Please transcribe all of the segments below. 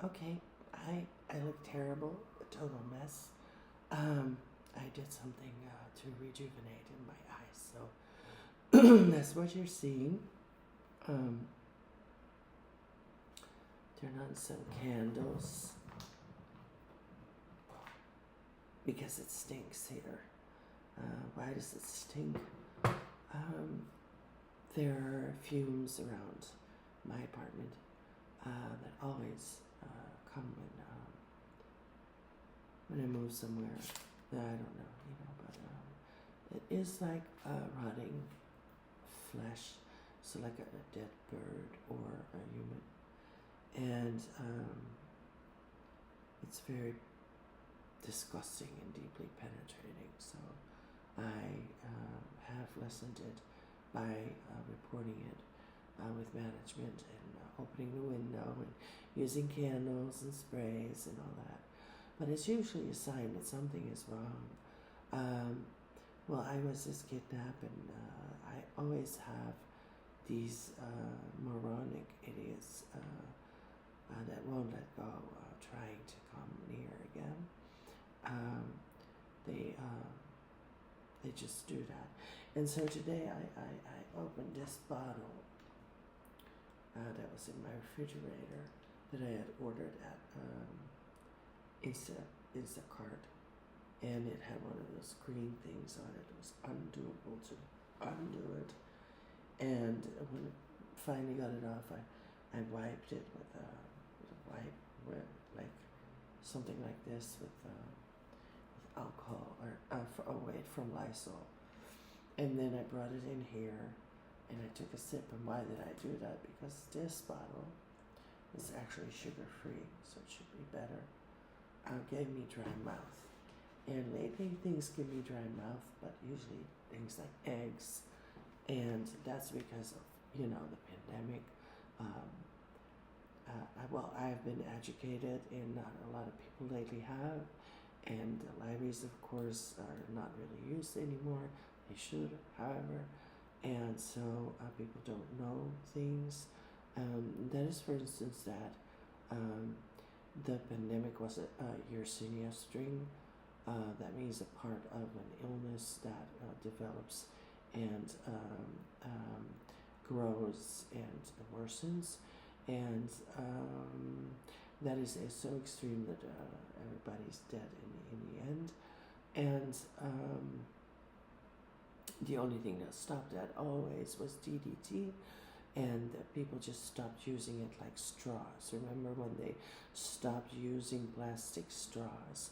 Okay, I look terrible, a total mess. I did something to rejuvenate in my eyes, so that's what you're seeing. Um, turn on some candles because it stinks here. Why does it stink? There are fumes around my apartment that always come when I move somewhere that I don't know, but it is like rotting flesh, so like a dead bird or a human, and it's very disgusting and deeply penetrating. So I have lessened it by reporting it with management and opening the window and using candles and sprays and all that. But it's usually a sign that something is wrong. Well, I was just kidnapped, and I always have these moronic idiots that won't let go, trying to come near again. They just do that. And so today I opened this bottle that was in my refrigerator that I had ordered at Instacart, and it had one of those green things on it. It was undoable to undo it, and when I finally got it off, I wiped it with a wipe, like something like this with alcohol or from Lysol, and then I brought it in here, and I took a sip. And why did I do that? Because this bottle is actually sugar-free, so it should be better. Gave me dry mouth, and lately things give me dry mouth, but usually things like eggs, and that's because of the pandemic. I've been educated, and not a lot of people lately have, and the libraries, of course, are not really used anymore. They should, however, and so people don't know things. That is, for instance, that the pandemic was a Yersinia string. That means a part of an illness that develops and grows and worsens, and that is so extreme that everybody's dead in the end. And the only thing that stopped that always was DDT, and people just stopped using it like straws. Remember when they stopped using plastic straws?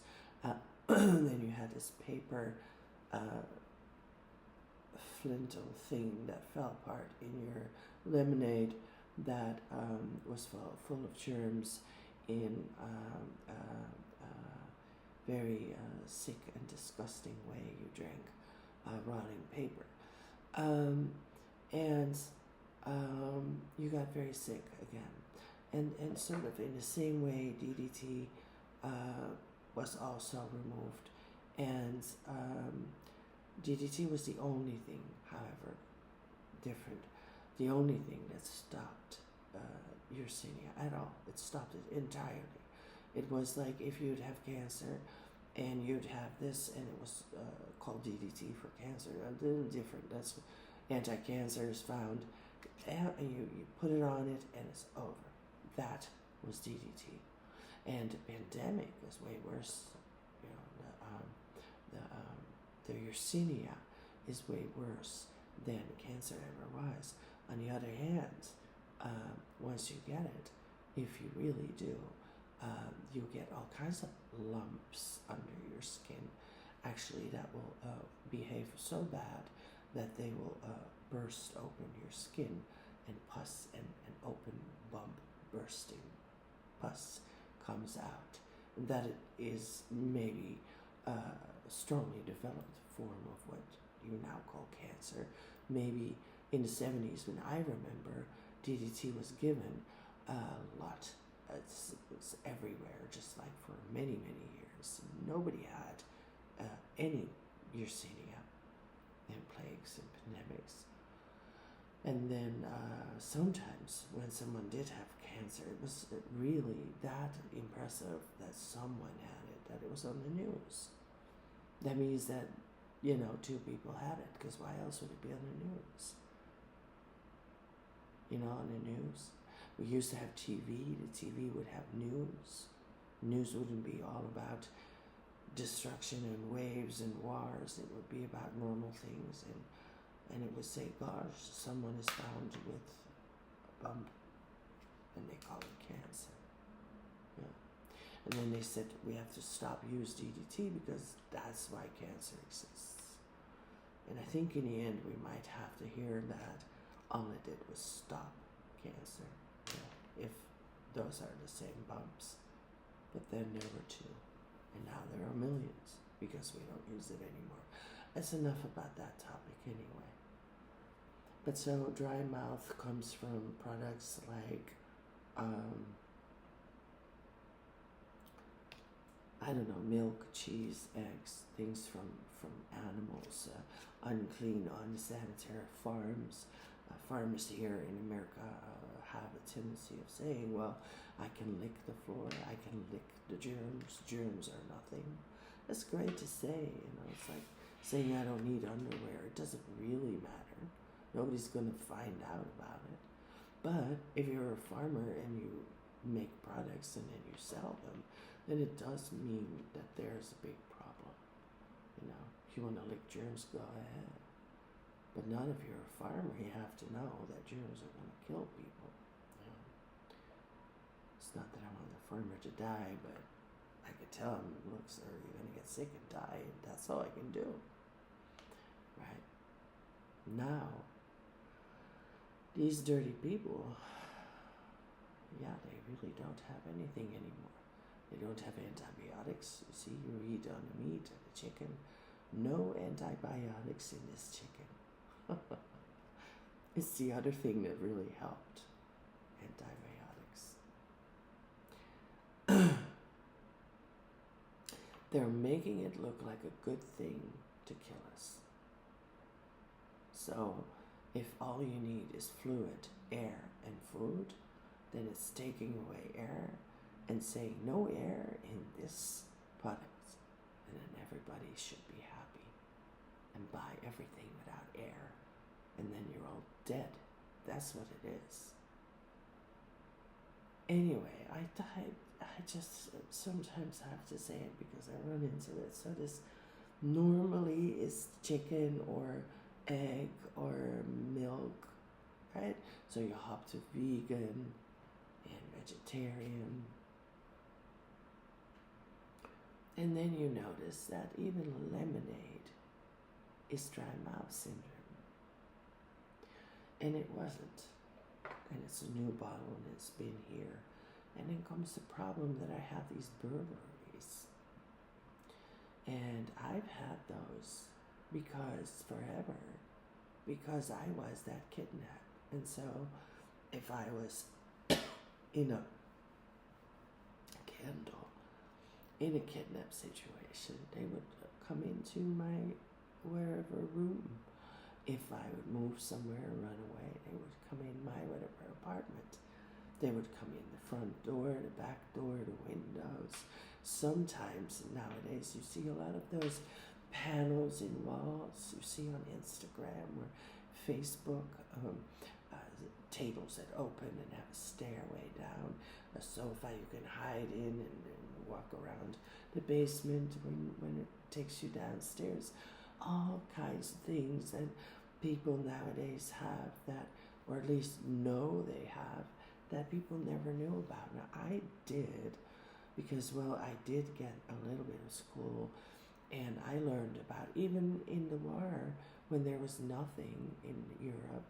Then you had this paper flintle thing that fell apart in your lemonade that was full of germs in very sick and disgusting way. You drank rotting paper, and you got very sick again, and sort of in the same way DDT was also removed, and DDT was the only thing, however, different, the only thing that stopped Yersinia at all. It stopped it entirely. It was like if you'd have cancer and you'd have this, and it was called DDT for cancer. A little different. That's anti-cancer is found, and you put it on it, and it's over. That was DDT. And the pandemic is way worse. The Yersinia is way worse than cancer ever was. On the other hand, once you get it, if you really do, you get all kinds of lumps under your skin. Actually, that will behave so bad that they will burst open your skin, and pus and open bump bursting pus comes out. And that it is maybe a strongly developed form of what you now call cancer. Maybe in the 70s, when I remember, DDT was given a lot. It was everywhere, just like for many, many years. Nobody had any Yersinia and plagues and pandemics. And then sometimes when someone did have cancer. It was really that impressive that someone had it, that it was on the news. That means that, 2 people had it, because why else would it be on the news? On the news. We used to have TV. The TV would have news. News wouldn't be all about destruction and waves and wars. It would be about normal things, and it would say, gosh, someone is found with a bump, and they call it cancer. Yeah. And then they said we have to stop use DDT because that's why cancer exists. And I think in the end we might have to hear that all it did was stop cancer. Yeah. If those are the same bumps. But then there were 2. And now there are millions because we don't use it anymore. That's enough about that topic anyway. But so dry mouth comes from products like, milk, cheese, eggs, things from animals, unclean, unsanitary farms. Farmers here in America have a tendency of saying, well, I can lick the floor, I can lick the germs, germs are nothing. That's great to say, it's like saying I don't need underwear. It doesn't really matter. Nobody's going to find out about it. But if you're a farmer and you make products and then you sell them, then it does mean that there's a big problem. If you want to lick germs, go ahead. But not if you're a farmer. You have to know that germs are going to kill people. It's not that I want the farmer to die, but I could tell him, look, sir, you're going to get sick and die. And that's all I can do. Right? Now, these dirty people, they really don't have anything anymore. They don't have antibiotics. You see, you eat on the meat and the chicken. No antibiotics in this chicken. It's the other thing that really helped. Antibiotics. They're making it look like a good thing to kill us. So, if all you need is fluid, air, and food, then it's taking away air and saying no air in this product. And then everybody should be happy and buy everything without air. And then you're all dead. That's what it is. Anyway, I just sometimes have to say it because I run into it. So this normally is chicken or egg or milk, right? So you hop to vegan and vegetarian. And then you notice that even lemonade is dry mouth syndrome. And it wasn't. And it's a new bottle and it's been here. And then comes the problem that I have these burglaries. And I've had those forever. Because I was that kidnapped. And so if I was in a kidnap situation, they would come into my wherever room. If I would move somewhere or run away, they would come in my whatever apartment. They would come in the front door, the back door, the windows. Sometimes nowadays you see a lot of those panels in walls you see on Instagram or Facebook, tables that open and have a stairway down, a sofa you can hide in and walk around the basement when it takes you downstairs. All kinds of things that people nowadays have that, or at least know they have, that people never knew about. Now I did, because I did get a little bit of school, and I learned about, even in the war, when there was nothing in Europe,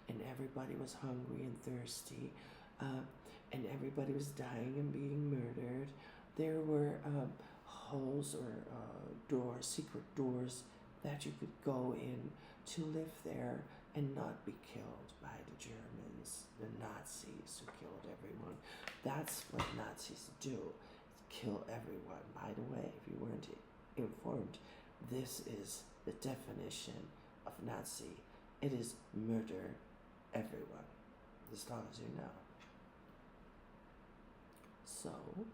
and everybody was hungry and thirsty, and everybody was dying and being murdered, there were holes or doors, secret doors, that you could go in to live there and not be killed by the Germans, the Nazis who killed everyone. That's what Nazis do, kill everyone. By the way, if you weren't informed, this is the definition of Nazi. It is murder everyone, as long as you know. also,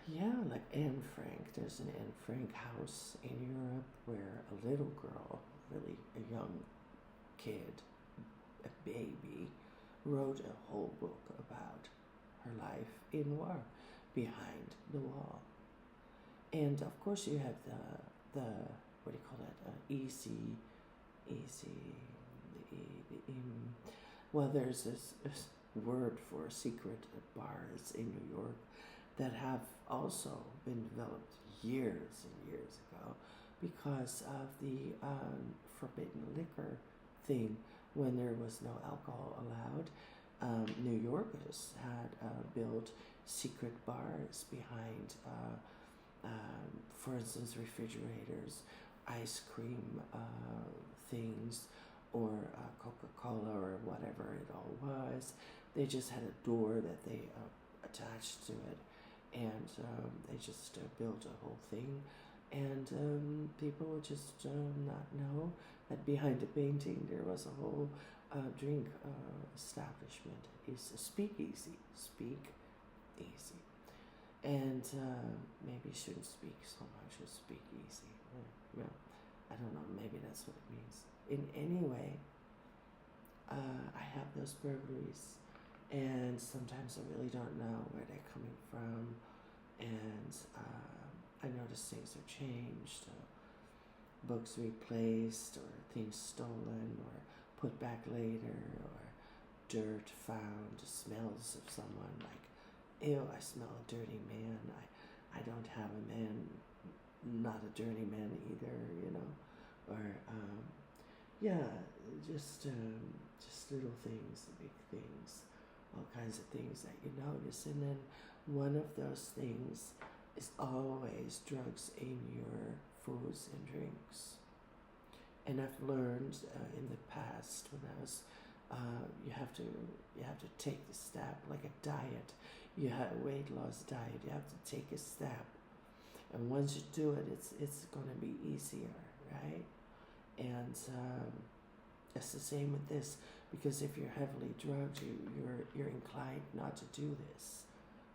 yeah, like Anne Frank. There's an Anne Frank house in Europe where a little girl, really a young kid, a baby, wrote a whole book about her life in war behind the wall. And of course you have the what do you call it, well, there's this word for secret bars in New York that have also been developed years and years ago because of the forbidden liquor thing when there was no alcohol allowed. New Yorkers had built secret bars behind, for instance, refrigerators, ice cream things, or Coca-Cola or whatever it all was. They just had a door that they attached to it, and they just built a whole thing. And people would just not know that behind the painting there was a whole drink establishment. It's a speakeasy. Speak easy. And maybe you shouldn't speak so much as speak easy. No, I don't know, maybe that's what it means. In any way, I have those burglaries, and sometimes I really don't know where they're coming from, and I notice things are changed, books replaced, or things stolen, or put back later, or dirt found, smells of someone like, ew, I smell a dirty man. I don't have a man, not a dirty man either, you know, or yeah, just little things, big things, all kinds of things that you notice. And then one of those things is always drugs in your foods and drinks. And I've learned in the past when I was, you have to take the step like a diet. You have a weight loss diet. You have to take a step, and once you do it, it's going to be easier, right? And it's the same with this, because if you're heavily drugged, you're inclined not to do this.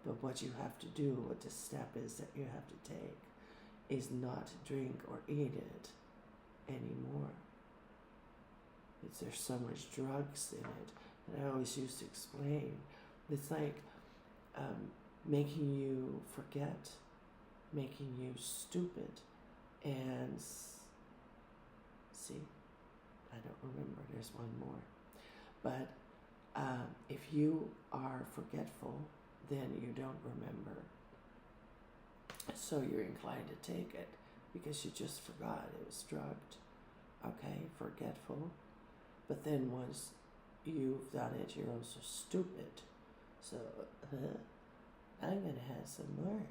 But what you have to do, what the step is that you have to take, is not drink or eat it anymore. There's so much drugs in it, and I always used to explain. It's like making you forget, making you stupid, and see, I don't remember, there's one more. But if you are forgetful, then you don't remember. So you're inclined to take it because you just forgot it was drugged. Okay, forgetful. But then once you've done it, you're also stupid. So, I'm going to have some more.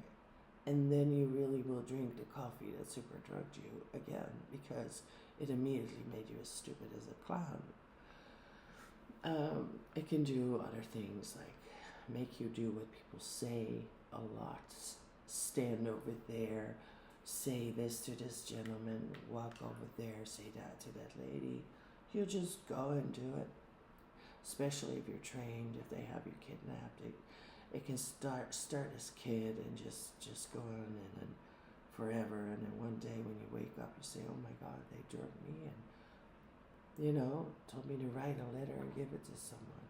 And then you really will drink the coffee that super drugged you again, because it immediately made you as stupid as a clown. It can do other things, like make you do what people say a lot. Stand over there, say this to this gentleman, walk over there, say that to that lady. You just go and do it. Especially if you're trained, if they have you kidnapped, it can start as kid and just go on and forever. And then one day when you wake up, you say, oh my God, they drugged me and, you know, told me to write a letter and give it to someone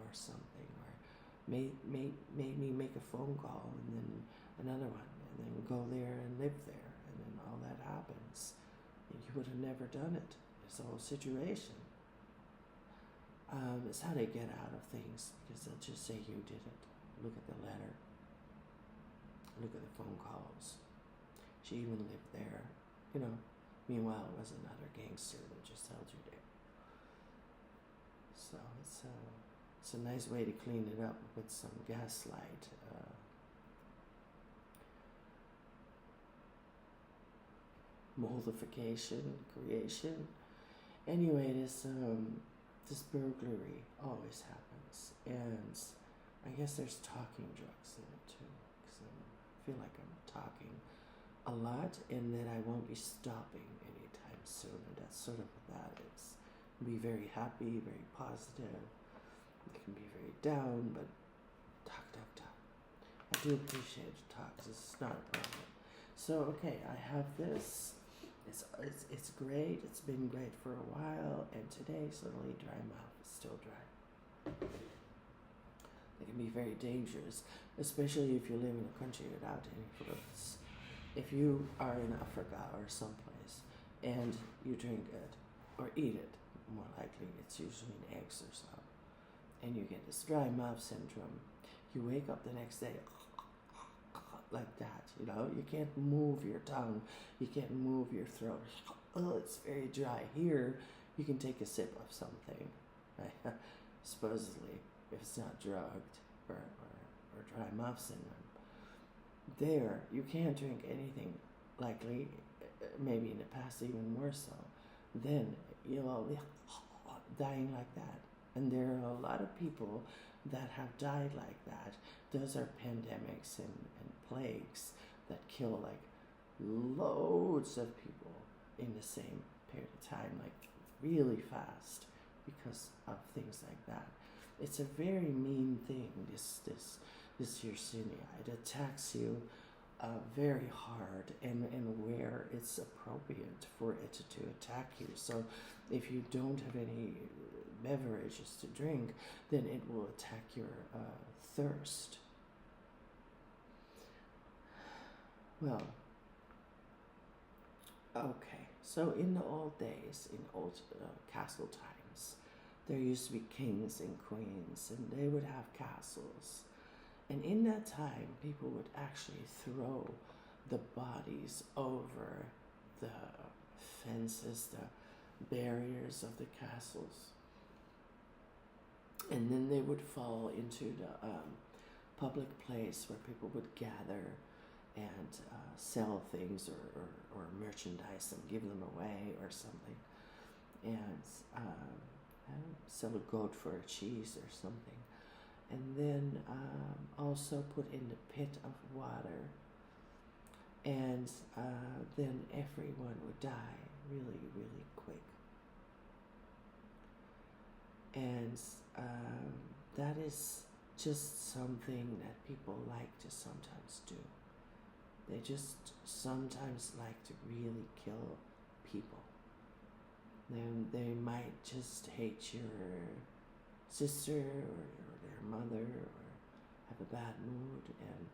or something, or made me make a phone call and then another one, and then go there and live there, and then all that happens. And you would have never done it. It's a whole situation. It's how they get out of things, because they'll just say you did it. Look at the letter. Look at the phone calls. She even lived there, you know. Meanwhile, it was another gangster that just held you there. So it's a nice way to clean it up with some gaslight. Moldification, creation. Anyway, this burglary always happens, and I guess there's talking drugs in it too, because I feel like I'm talking a lot, and that I won't be stopping anytime soon, and that's sort of what that is. Be very happy, very positive. It can be very down, but do appreciate talks. It's not a problem. So okay, I have this. It's great. It's been great for a while, and today suddenly dry mouth is still dry. It can be very dangerous, especially if you live in a country without any fruits. If you are in Africa or someplace and you drink it or eat it, more likely it's usually in eggs or so, and you get this dry mouth syndrome, you wake up the next day like that, you know, you can't move your tongue, you can't move your throat. Oh, it's very dry. Here, you can take a sip of something, right? Supposedly, if it's not drugged or dry mouth syndrome. There, you can't drink anything, likely, maybe in the past even more so. Then you'll be dying like that. And there are a lot of people that have died like that. Those are pandemics and plagues that kill like loads of people in the same period of time, like really fast because of things like that. It's a very mean thing, this Yersinia. It attacks you very hard and where it's appropriate for it to attack you. So if you don't have any beverages to drink, then it will attack your thirst. Well, okay, so in the old days, in old castle times, there used to be kings and queens, and they would have castles. And in that time, people would actually throw the bodies over the fences, the barriers of the castles. And then they would fall into the public place where people would gather and sell things or merchandise and give them away or something. And sell a goat for a cheese or something. And then also put in the pit of water, and then everyone would die really, really quick. And that is just something that people like to sometimes do. They just sometimes like to really kill people. Then they might just hate your sister or their mother, or have a bad mood and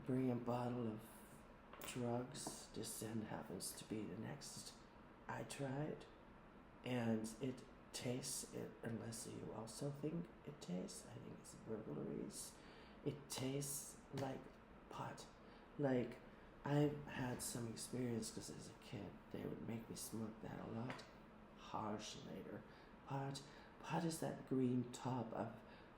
bring a bottle of drugs. This then happens to be the next I tried, and it tastes, unless you also think it tastes, I think it's burglaries, it tastes like pot. Like, I've had some experience because as a kid they would make me smoke that a lot. Harsh later. Pot is that green top of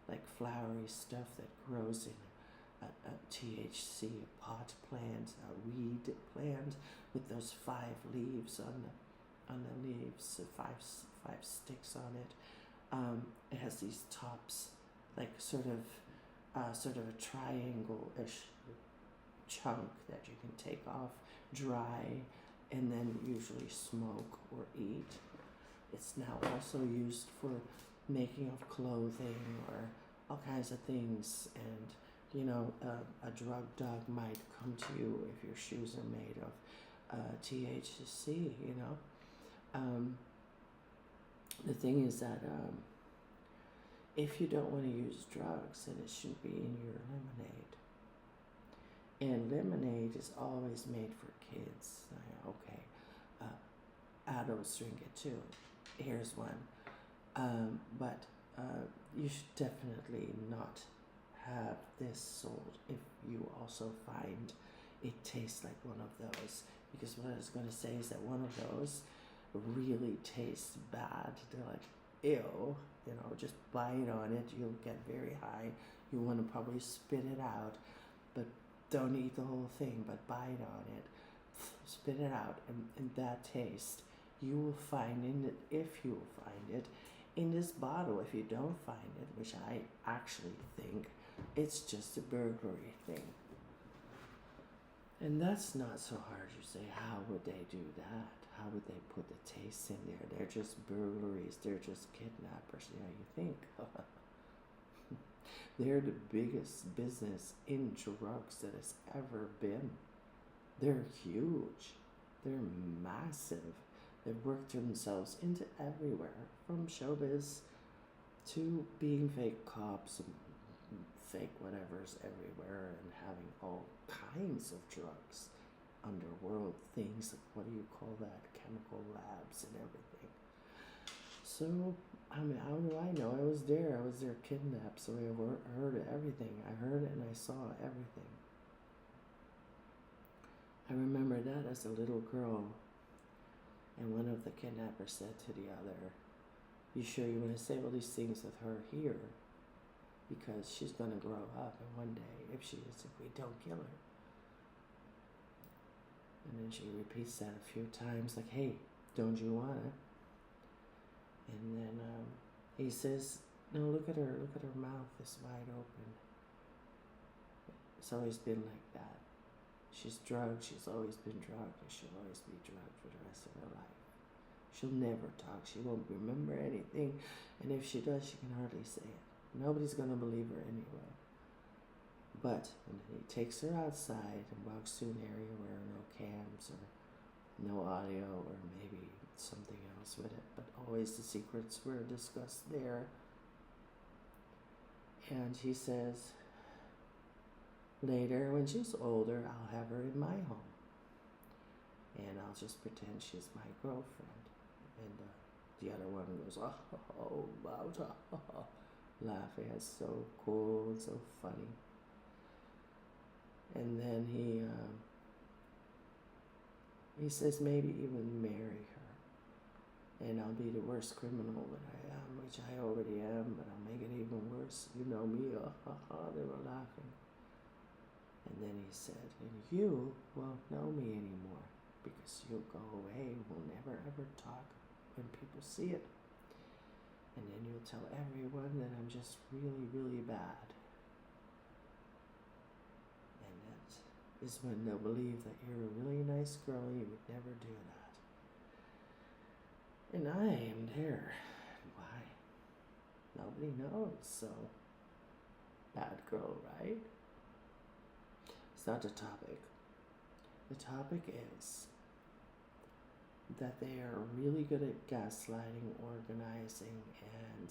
like flowery stuff that grows in a THC, a pot plant, a weed plant with those 5 leaves on the leaves, five sticks on it. It has these tops, like sort of a triangle-ish chunk that you can take off dry and then usually smoke or eat. It's now also used for making of clothing or all kinds of things, and you know, a drug dog might come to you if your shoes are made of THC, you know. The thing is that if you don't want to use drugs, then it should be in your lemonade. And lemonade is always made for kids. Okay, adults drink it too. Here's one. But you should definitely not have this sold if you also find it tastes like one of those. Because what I was going to say is that one of those really tastes bad. They're like, ew, you know, just bite on it, you'll get very high. You want to probably spit it out, but don't eat the whole thing, but bite on it, spit it out, and that taste, you will find in it, if you will find it, in this bottle. If you don't find it, which I actually think, it's just a burglary thing. And that's not so hard. You say, how would they do that? How would they put the taste in there? They're just burglaries. They're just kidnappers. You know, you think. They're the biggest business in drugs that has ever been. They're huge. They're massive. They've worked themselves into everywhere, from showbiz to being fake cops and fake whatevers everywhere, and having all kinds of drugs, underworld things, like what do you call that, chemical labs and everything. So, I mean, how do I know? I was there kidnapped, so I heard everything. I heard and I saw everything. I remember that as a little girl, and one of the kidnappers said to the other, "You sure you want to say all these things with her here? Because she's going to grow up, and one day, if we don't kill her." And then she repeats that a few times, like, "Hey, don't you want it?" And then he says, "No, look at her mouth is wide open." It's always been like that. She's drugged, she's always been drugged, and she'll always be drugged for the rest of her life. She'll never talk, she won't remember anything, and if she does, she can hardly say it. Nobody's gonna believe her anyway. But when he takes her outside and walks to an area where no cams or no audio or maybe something else with it, but always the secrets were discussed there. And he says, "Later, when she's older, I'll have her in my home. And I'll just pretend she's my girlfriend." And the other one goes, "Oh, wow," laughing. It's so cool, so funny. And then he says, "Maybe even marry her. And I'll be the worst criminal that I am, which I already am, but I'll make it even worse. You know me." They were laughing. And then he said, "And you won't know me anymore, because you'll go away and we'll never ever talk when people see it. And then you'll tell everyone that I'm just really, really bad. And that is when they'll believe that you're a really nice girl and you would never do that." And I am there. Why? Nobody knows, so bad girl, right? It's not the topic. The topic is that they are really good at gaslighting, organizing, and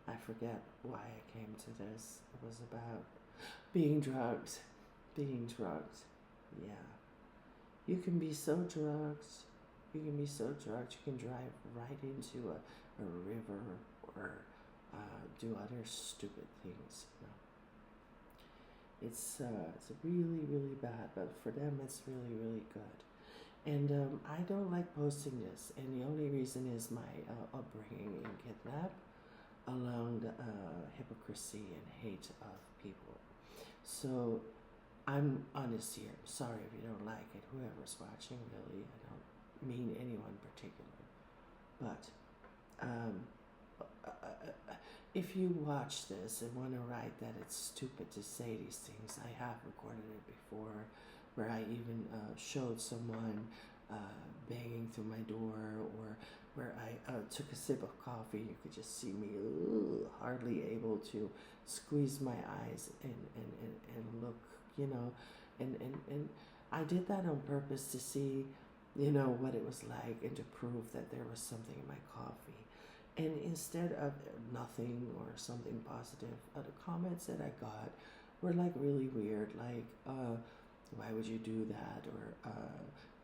I forget why I came to this. It was about being drugged. Being drugged. Yeah. You can be so drugged. You can drive right into a river or do other stupid things. It's really, really bad, but for them it's really, really good. And I don't like posting this, and the only reason is my upbringing in kidnap, along the hypocrisy and hate of people. So I'm honest here. I'm sorry if you don't like it. Whoever's watching, really, I don't mean anyone particular. But if you watch this and want to write that it's stupid to say these things, I have recorded it before, where I even showed someone banging through my door, or where I took a sip of coffee. You could just see me hardly able to squeeze my eyes and look, and I did that on purpose to see, what it was like, and to prove that there was something in my coffee. And instead of nothing or something positive, the comments that I got were like really weird, like, why would you do that? Or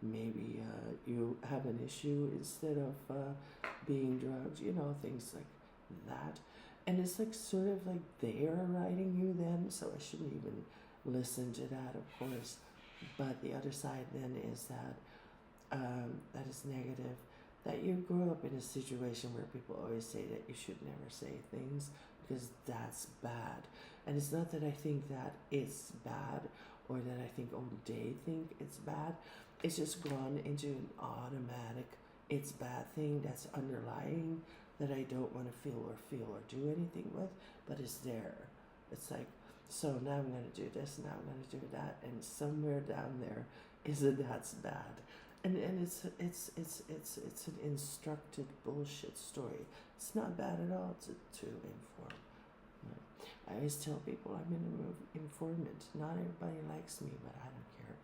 maybe you have an issue instead of being drugged, things like that. And it's like sort of like they are writing you then, so I shouldn't even listen to that, of course. But the other side then is that that is negative, that you grew up in a situation where people always say that you should never say things because that's bad. And it's not that I think that it's bad, or that I think, they think it's bad. It's just gone into an automatic it's bad thing that's underlying, that I don't want to feel or do anything with, but it's there. It's like, so now I'm going to do this, now I'm going to do that, and somewhere down there is a that's bad. And it's an instructed bullshit story. It's not bad at all to inform. I always tell people I'm an informant. Not everybody likes me, but I don't care.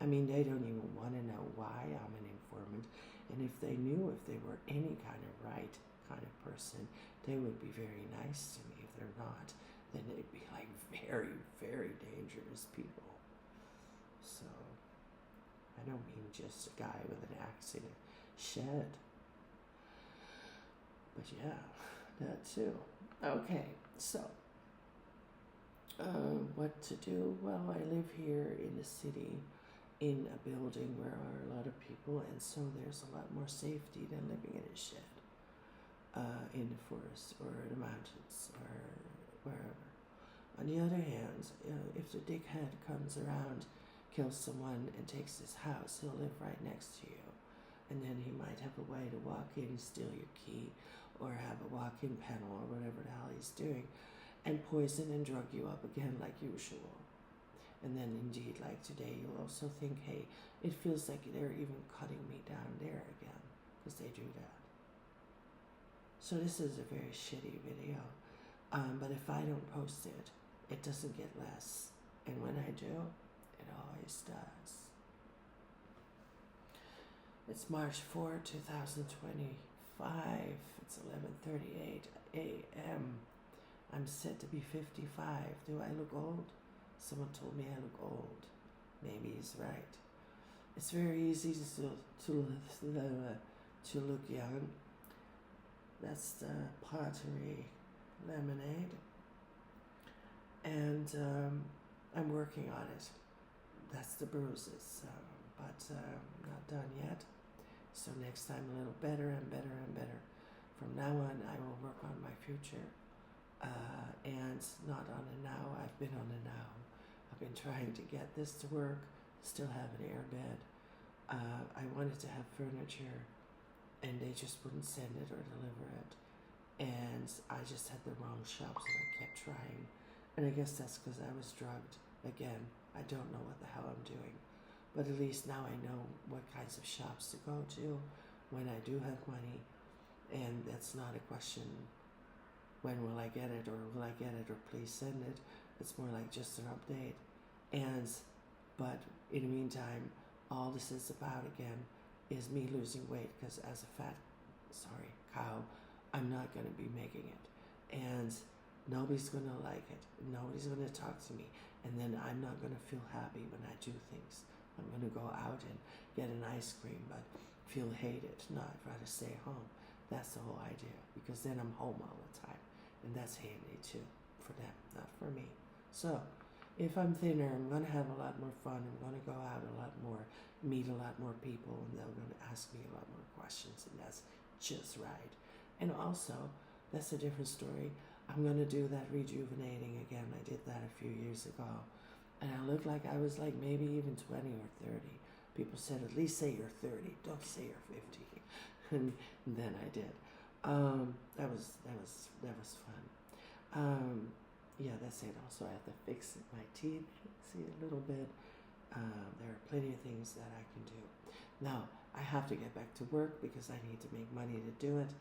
I mean, they don't even want to know why I'm an informant. And if they knew if they were any kind of right kind of person, they would be very nice to me. If they're not, then they'd be like very, very dangerous people. So, I don't mean just a guy with an axe in a shed. But yeah, that too. Okay, so, what to do? Well, I live here in the city, in a building where are a lot of people, and so there's a lot more safety than living in a shed, in the forest or the mountains or wherever. On the other hand, if the dickhead comes around, kills someone, and takes his house, he'll live right next to you. And then he might have a way to walk in, steal your key, or have a walk-in panel, or whatever the hell he's doing, and poison and drug you up again like usual. And then indeed, like today, you'll also think, hey, it feels like they're even cutting me down there again, because they do that. So this is a very shitty video, but if I don't post it, it doesn't get less. And when I do, it always does. It's March 4, 2025. It's 11:38 a.m. I'm set to be 55. Do I look old? Someone told me I look old. Maybe he's right. It's very easy to look young. That's the pottery lemonade. And I'm working on it. That's the bruises, but not done yet. So next time a little better and better and better. From now on, I will work on my future, and not on the now. I've been on the now. I've been trying to get this to work, still have an air bed. I wanted to have furniture, and they just wouldn't send it or deliver it. And I just had the wrong shops, and I kept trying. And I guess that's because I was drugged. Again, I don't know what the hell I'm doing. But at least now I know what kinds of shops to go to when I do have money. And that's not a question, when will I get it, or will I get it, or please send it. It's more like just an update. But in the meantime, all this is about again is me losing weight, because as a fat, cow, I'm not going to be making it. And nobody's going to like it. Nobody's going to talk to me. And then I'm not going to feel happy when I do things. I'm going to go out and get an ice cream, but feel hated. No, I'd rather stay home. That's the whole idea, because then I'm home all the time. And that's handy too, for them, not for me. So, if I'm thinner, I'm going to have a lot more fun. I'm going to go out a lot more, meet a lot more people, and they're going to ask me a lot more questions, and that's just right. And also, that's a different story. I'm going to do that rejuvenating again. I did that a few years ago. And I looked like I was like maybe even 20 or 30. People said, at least say you're 30. Don't say you're 50. And then I did. That was fun. Yeah, that's it. Also, I have to fix my teeth. See a little bit. There are plenty of things that I can do. Now, I have to get back to work because I need to make money to do it.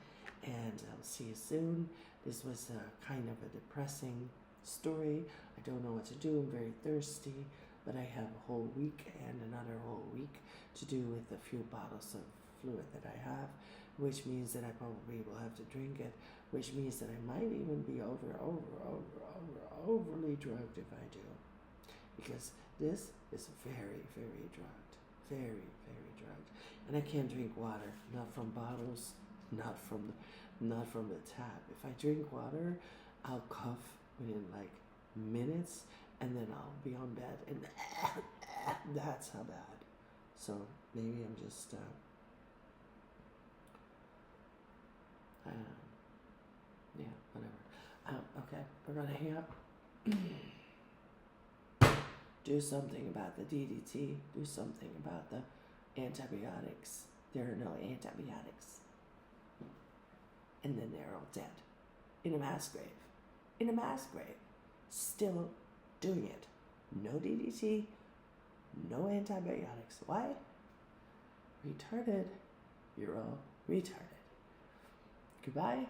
And I'll see you soon. This was a kind of a depressing story. I don't know what to do. I'm very thirsty. But I have a whole week and another whole week to do with the few bottles of fluid that I have, which means that I probably will have to drink it, which means that I might even be overly drugged if I do. Because this is very, very drugged. Very, very drugged. And I can't drink water, not from bottles, not from the tap. If I drink water, I'll cough within like minutes, and then I'll be on bed, and that's how bad. So maybe I'm just yeah, whatever. Okay, we're gonna hang up. Do something about the DDT. Do something about the antibiotics. There are no antibiotics. And then they're all dead. In a mass grave. In a mass grave. Still doing it. No DDT. No antibiotics. Why? Retarded. You're all retarded. Goodbye.